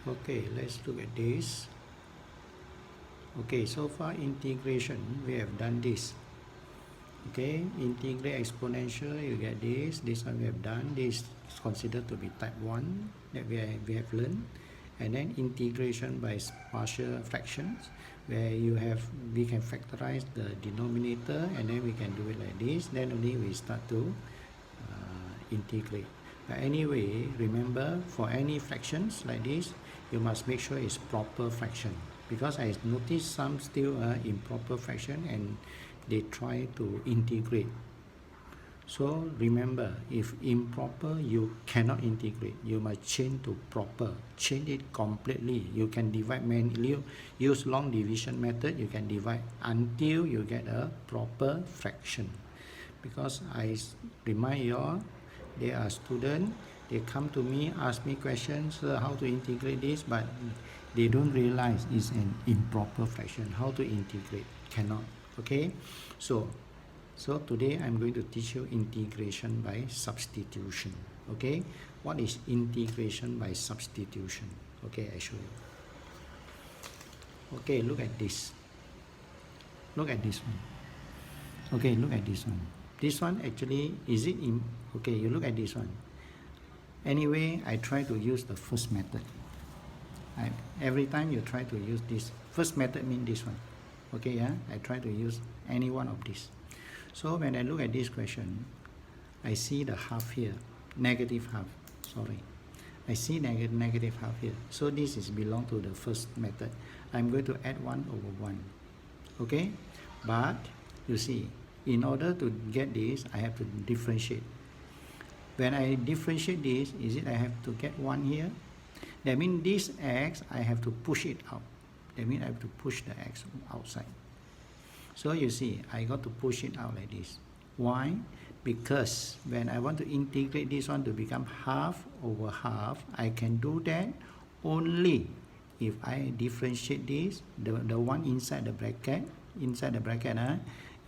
Okay, let's look at this. Okay, so far integration, we have done this. Okay, integrate exponential, you get this one we have done. This is considered to be type 1 that we have learned. And then integration by partial fractions, where we can factorize the denominator, and then we can do it like this. Then only we start to integrate. But anyway, remember, for any fractions like this, you must make sure it's proper fraction, because I noticed some still improper fraction and they try to integrate. So remember, if improper, you cannot integrate. You must change to proper. Change it completely. You can divide manually. Use long division method. You can divide until you get a proper fraction. Because I remind you all, they are students. They come to me, ask me questions, how to integrate this, but they don't realize it's an improper fraction. How to integrate? Cannot. Okay? So today I'm going to teach you integration by substitution. Okay? What is integration by substitution? Okay, I show you. Okay, look at this. Look at this one. Okay, look at this one. This one actually, is it in, okay, you look at this one. Anyway, I try to use the first method. Every time you try to use this, first method means this one. Okay, yeah, I try to use any one of these. So when I look at this question, I see the half here, negative half, sorry. I see negative half here. So this is belong to the first method. I'm going to add 1 over 1. Okay, but you see, in order to get this, I have to differentiate. When I differentiate this, is it I have to get 1 here? That means this x, I have to push it out. That means I have to push the x outside. So you see, I got to push it out like this. Why? Because when I want to integrate this one to become half over half, I can do that only if I differentiate this, the one inside the bracket,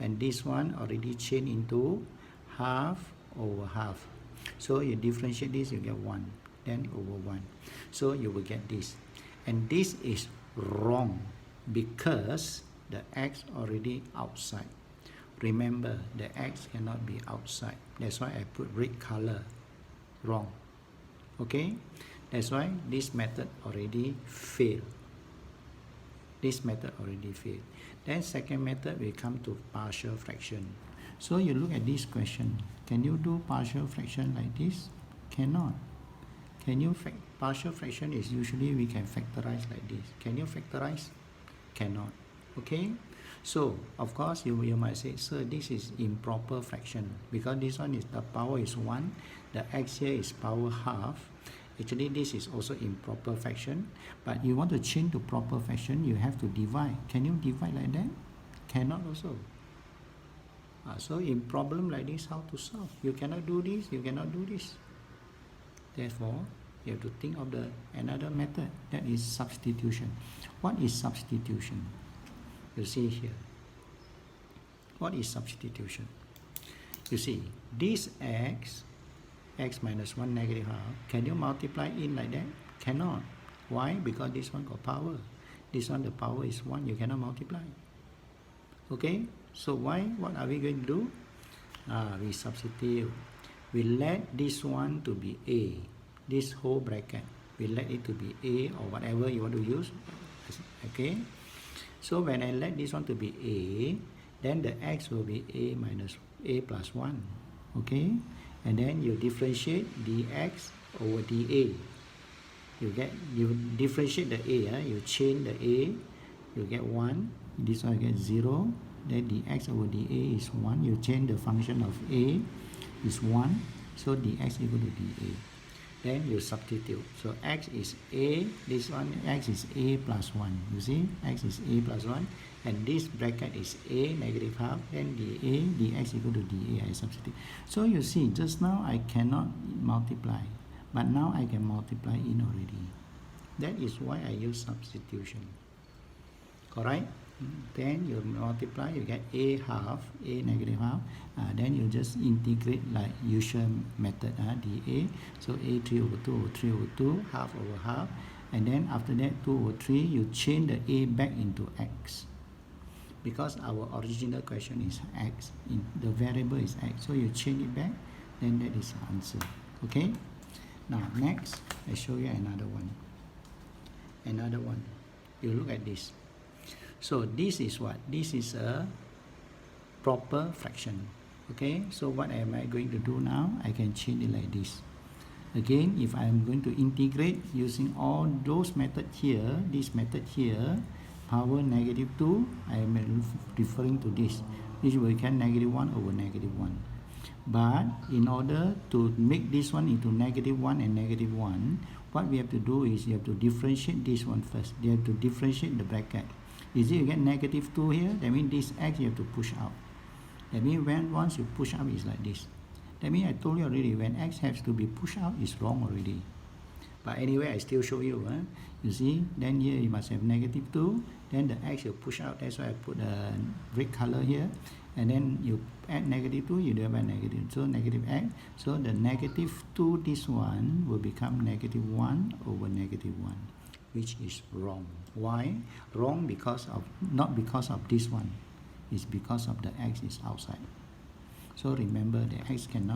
and this one already changed into half over half. So you differentiate this, you get 1, then over 1. So you will get this. And this is wrong because the x already outside. Remember, the x cannot be outside. That's why I put red color. Wrong. Okay? That's why this method already failed. This method already failed. Then second method, we come to partial fraction. So you look at this question. Can you do partial fraction like this? Cannot. Can you partial fraction is usually we can factorize like this. Can you factorize? Cannot. Okay? So of course you might say, sir, this is improper fraction because this one is the power is 1, the x here is power half. Actually this is also improper fraction, but you want to change to proper fraction, you have to divide. Can you divide like that? Cannot also. So in problem like this, how to solve? You cannot do this, you cannot do this. Therefore, you have to think of another method, that is substitution. What is substitution? You see here. What is substitution? You see, this x minus 1 negative half, can you multiply in like that? Cannot. Why? Because this one got power. This one, the power is 1, you cannot multiply. Okay? So what are we going to do? We substitute. We let this one to be a. This whole bracket, we let it to be a or whatever you want to use. Okay? So when I let this one to be a, then the x will be a minus a plus 1. Okay? And then you differentiate dx over dA. You differentiate the a, you change the a, you get 1. This one you get 0. Then dx over dA is 1. You change the function of a is 1. So dx equal to dA. Then you substitute. So x is a, this one x is a plus 1. You see, x is a plus 1. And this bracket is a negative half. Then dA, dx equal to dA, I substitute. So you see, just now I cannot multiply. But now I can multiply in already. That is why I use substitution. Correct? Then you multiply, you get a half, a negative half. Then you just integrate like usual method, dA. So a 3 over 2 over 3 over 2, half over half. and then after that 2 over 3, you change the a back into x. Because our original question is x, the variable is x, so you change it back, then that is the answer. Okay, now next I show you another one. You look at this. So this is what? This is a proper fraction. Okay, so what am I going to do now? I can change it like this. Again, if I am going to integrate using all those methods here, this method here, power negative 2, I am referring to this, which will become negative 1 over negative 1. But in order to make this one into negative 1 and negative 1, what we have to do is you have to differentiate this one first. You have to differentiate the bracket. Is it you get negative 2 here? That means this x you have to push out. That means once you push out, it's like this. That means I told you already, when x has to be pushed out, it's wrong already. But anyway, I still show you. You see, then here you must have negative 2. Then the x you push out. That's why I put a red color here. And then you add negative 2, you divide by negative. So negative x. So the negative 2, this one, will become negative 1 over negative 1, which is wrong. Why? Wrong not because of this one. It's because of the x is outside. So remember, the x can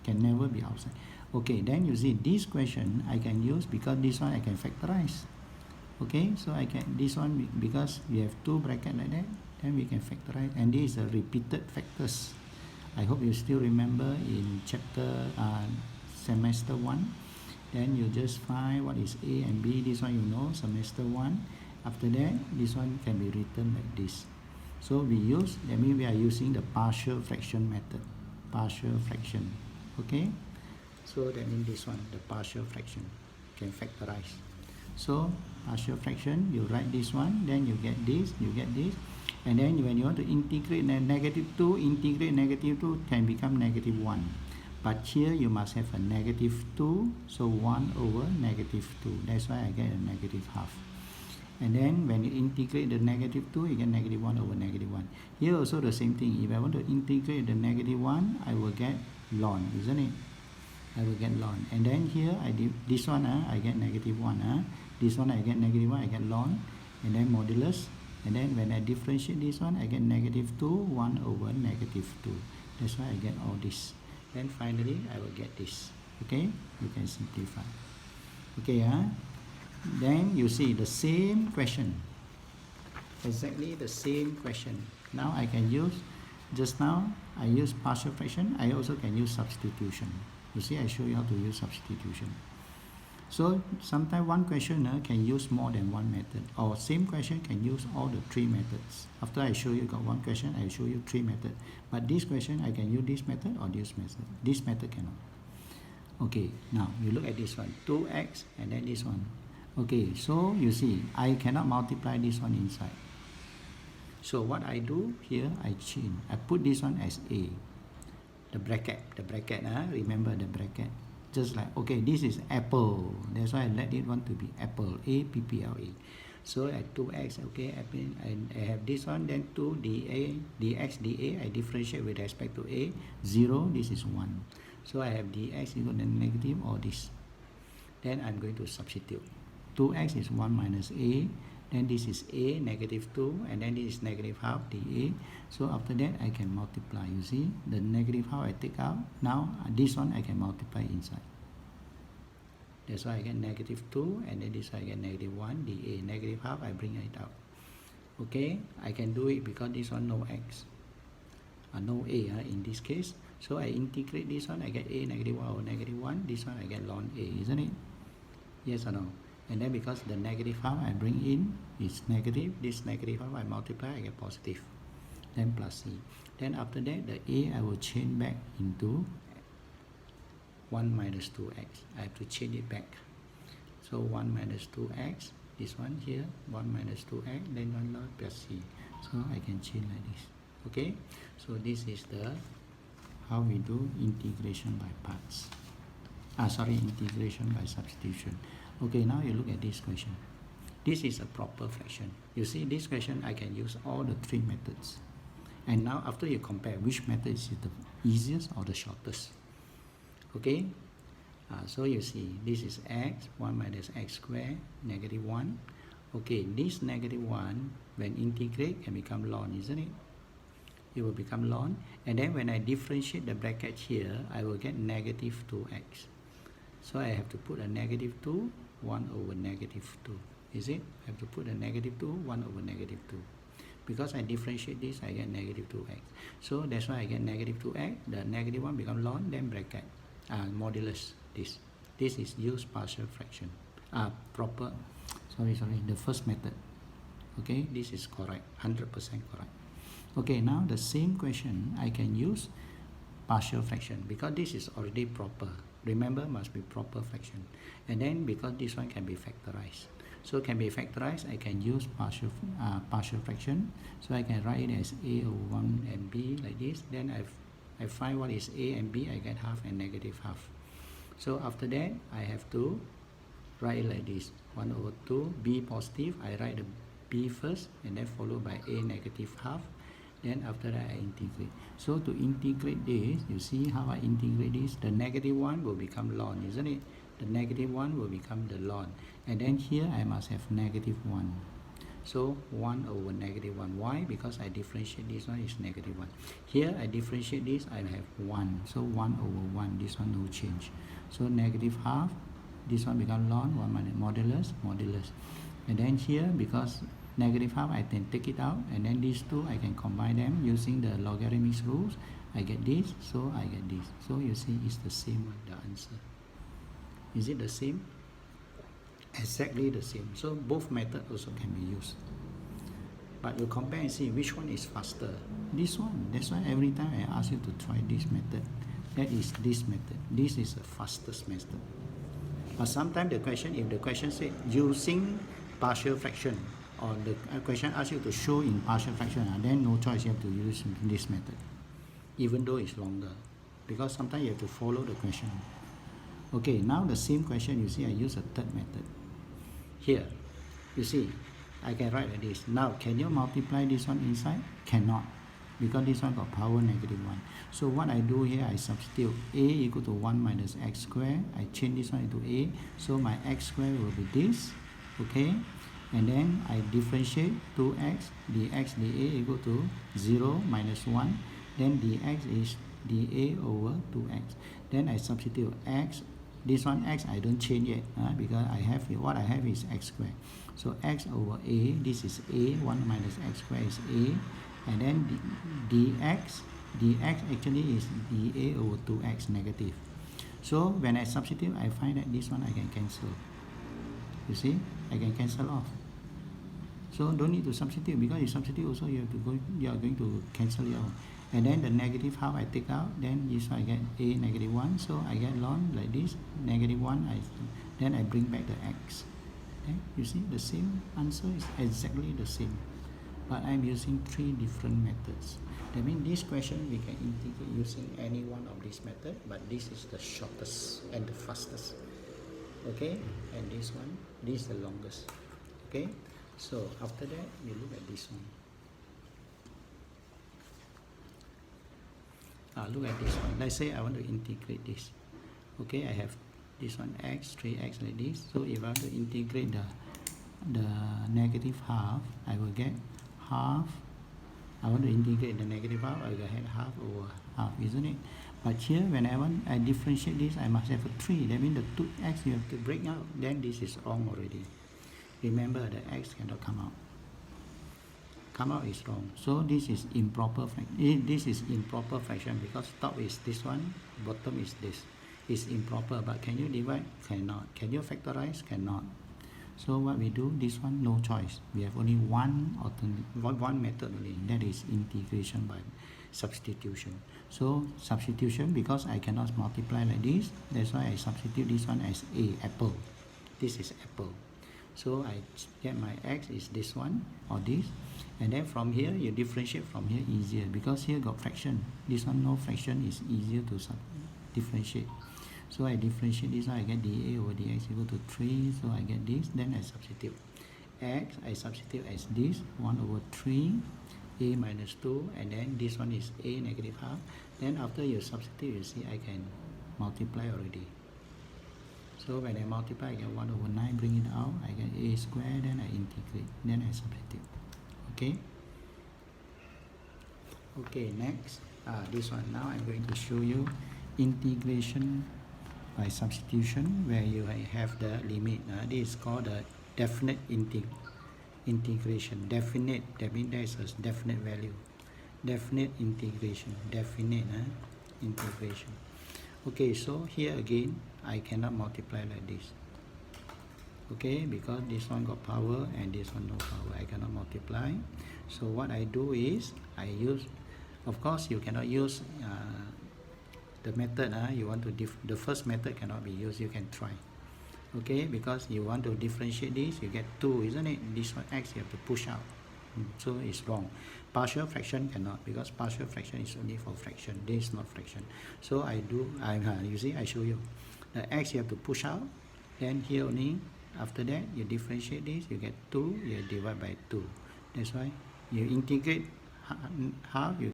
never be outside. Okay, then you see this question I can use, because this one I can factorize. Okay, so I can, this one, because we have 2 brackets like that, then we can factorize, and this is a repeated factors. I hope you still remember in semester 1. Then you just find what is a and b. This one you know, semester 1. After that, this one can be written like this. So that means we are using the partial fraction method. Partial fraction. Okay, so that means this one, the partial fraction, can factorize. So partial fraction, you write this one, then you get this, and then when you want to integrate negative 2, integrate negative 2 can become negative 1. But here you must have a negative 2, so 1 over negative 2. That's why I get a negative half. And then when you integrate the negative 2, you get negative 1 over negative 1. Here also the same thing. If I want to integrate the negative 1, I will get ln, isn't it? I will get ln. And then here, this one, I get negative 1. This one, I get negative 1, I get ln. And then modulus. And then when I differentiate this one, I get negative 2, 1 over negative 2. That's why I get all this. Then finally, I will get this. Okay? You can simplify. Okay, then you see the same question, exactly the same question. Now I can use, just now I use partial fraction, I also can use substitution. You see, I show you how to use substitution. So sometimes one question can use more than one method, or same question can use all the 3 methods. After I show you got one question, I show you 3 methods. But this question I can use this method or this method. This method cannot. Okay, now you look at this one, 2x and then this one. Okay, so you see, I cannot multiply this one inside. So what I do here, I change. I put this one as a. The bracket, remember the bracket. Just like, okay, this is apple. That's why I let it want to be apple, A-P-P-L-E. So at 2x, okay, I have this one, then 2 dA, dx, dA, I differentiate with respect to a. 0, this is 1. So I have dx equal to negative or this. Then I'm going to substitute. 2x is 1 minus a, then this is a, negative 2, and then this is negative half dA. So after that, I can multiply. You see, the negative half I take out. Now, this one I can multiply inside. That's why I get negative 2, and then this one I get negative 1 dA. Negative half, I bring it out. Okay, I can do it because this one no x. No a in this case. So I integrate this one, I get a, negative 1 over negative 1. This one I get ln a, isn't it? Yes or no? And then because the negative half I bring in is negative, this negative half I multiply, I get positive. Then plus c. Then after that, the a I will change back into 1 minus 2x. I have to change it back. So 1 minus 2x, this one here, 1 minus 2x, then 1 plus c. So I can change like this. Okay? So this is the how we do integration by parts. Integration by substitution. Okay, now you look at this question. This is a proper fraction. You see, this question I can use all the 3 methods. And now after you compare which method is the easiest or the shortest. Okay, So you see, this is x, 1 minus x squared, negative 1. Okay, this negative 1, when integrate, can become ln, isn't it? It will become ln. And then when I differentiate the bracket here, I will get negative 2x. So I have to put a negative 2, 1 over negative 2. Is it? I have to put a negative 2, 1 over negative 2. Because I differentiate this, I get negative 2x. So that's why I get negative 2x. The negative 1 become ln, then bracket, modulus this. This is used partial fraction. The first method. Okay, this is correct, 100% correct. Okay, now the same question, I can use partial fraction because this is already proper. Remember, must be proper fraction. And then because this one can be factorized. So can be factorized, I can use partial fraction. So I can write it as a over 1 and b like this. Then I find what is a and b, I get half and negative half. So after that, I have to write it like this. 1 over 2, b positive, I write the b first and then followed by a negative half. Then after that I integrate. So to integrate this, you see how I integrate this? The negative 1 will become ln, isn't it? The negative 1 will become the ln. And then here I must have negative 1. So 1 over negative 1. Why? Because I differentiate this one is negative 1. Here I differentiate this, I have 1. So 1 over 1, this one no change. So negative half, this one become ln, 1 minus modulus. And then here, because negative half, I can take it out, and then these two, I can combine them using the logarithmic rules. I get this, so I get this. So you see, it's the same one, the answer. Is it the same? Exactly the same. So both methods also can be used. But you compare and see which one is faster. This one. That's why every time I ask you to try this method. That is this method. This is the fastest method. But sometimes the question, if the question said using partial fraction, or the question asks you to show in partial fraction, then no choice, you have to use this method, even though it's longer, because sometimes you have to follow the question. Okay, now the same question, you see, I use a third method. Here, you see, I can write like this. Now, can you multiply this one inside? Cannot, because this one got power negative 1. So what I do here, I substitute a equal to 1 minus x squared. I change this one into a, so my x squared will be this, okay? And then I differentiate 2x, dx dA equal to 0 minus 1. Then dx is dA over 2x. Then I substitute x. This one x I don't change yet because I have what I have is x squared. So x over a, this is a, 1 minus x squared is a. And then dx actually is dA over 2x negative. So when I substitute, I find that this one I can cancel. You see, I can cancel off. So don't need to substitute, because you substitute also you are going to cancel it out. And then the negative half I take out, then this one I get a negative 1, so I get ln like this, negative 1, then I bring back the x. Okay? You see the same answer is exactly the same, but I'm using 3 different methods. That means this question we can integrate using any one of these methods, but this is the shortest and the fastest. Okay, and this one, this is the longest. Okay, so after that we look at this one. Look at this one. Let's say I want to integrate this. Okay, I have this one x, 3x like this. So if I want to integrate the negative half, I will get half. I want to integrate the negative half, I will get half over half, isn't it? But here, when I differentiate this, I must have a 3. That means the 2x you have to break out. Then this is wrong already. Remember, the x cannot come out. Come out is wrong. So this is improper fraction. This is improper fraction because top is this one, bottom is this. It's improper. But can you divide? Cannot. Can you factorize? Cannot. So what we do, this one, no choice. We have only one method only. That is integration by substitution. So substitution, because I cannot multiply like this, that's why I substitute this one as a, apple. This is apple. So I get my x is this one or this, and then from here you differentiate from here easier because here got fraction. This one no fraction, is easier to differentiate. So I differentiate this one, I get dA over dx equal to 3, so I get this, then I substitute x, I substitute as this, 1 over 3, a minus 2, and then this one is a negative half. Then after you substitute, you see I can multiply already. So when I multiply, I get 1 over 9, bring it out, I get a squared, then I integrate, then I substitute. Okay? Okay, next, this one. Now I'm going to show you integration by substitution, where you have the limit. This is called the definite integration. Definite, that means there is a definite value. Definite integration, definite integration. Okay, so here again, I cannot multiply like this. Okay, because this one got power and this one no power, I cannot multiply. So what I do is I use, of course you cannot use the method you want to the first method cannot be used. You can try. Okay, because you want to differentiate this, you get 2, isn't it? This one x you have to push out, so it's wrong. Partial fraction cannot, because partial fraction is only for fraction. This is not fraction. So you see, I show you the x you have to push out, then here only. After that, you differentiate this, you get 2, you divide by 2. That's why you integrate half, you